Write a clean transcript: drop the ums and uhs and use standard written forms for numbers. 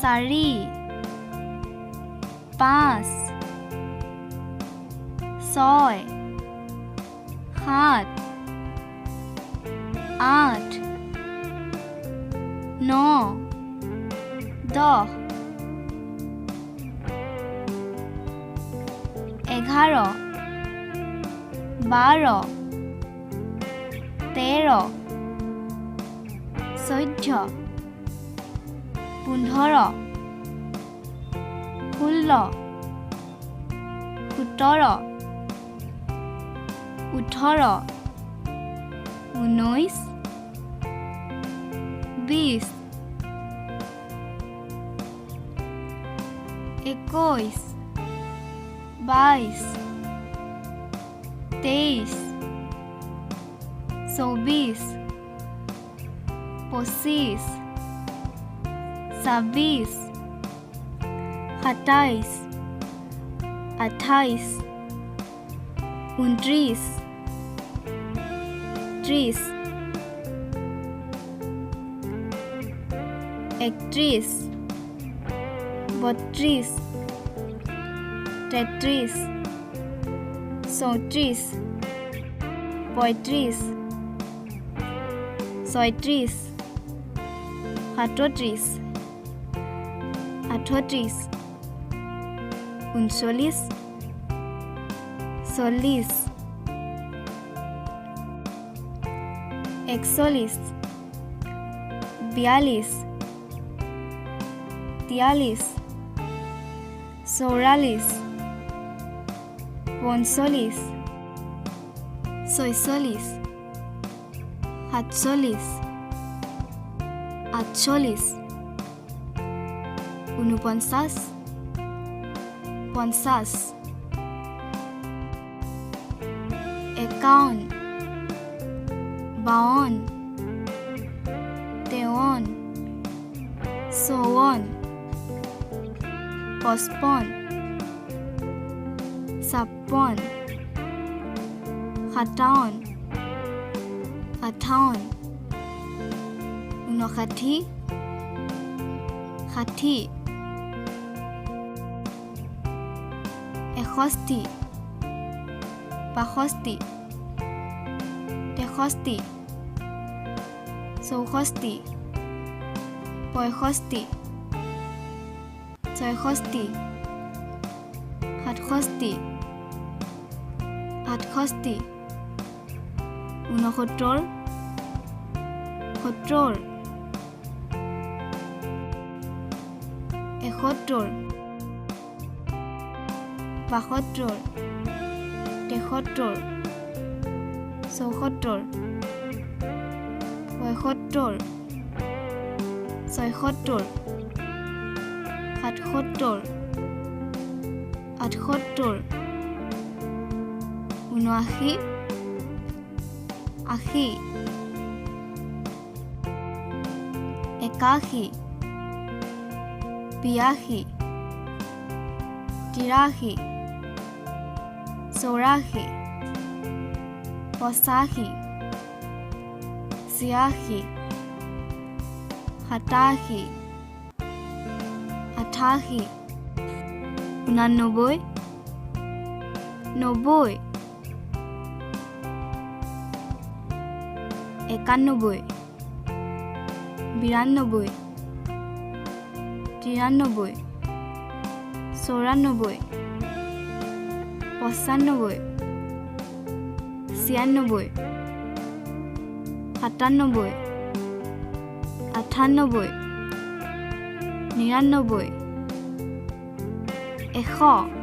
sari 5 6 7 8 9 10 11 12 13 14 15 16 17 18 19 20 21 22 23 24 25 26 27 28 29 30 31 32 33 34 35 36 37 38 39 40 41 42 43 44 45 46 47 48 49 50 51 52 53 54 55 56 57 58 59 60 61 62 63 64 65 66 67 68 69 70 71 72 73 74 75 76 77 78 79 80 81 82 83 84 85 86 87 88 99 90 91 92 93 94 95 96 97 98 99 100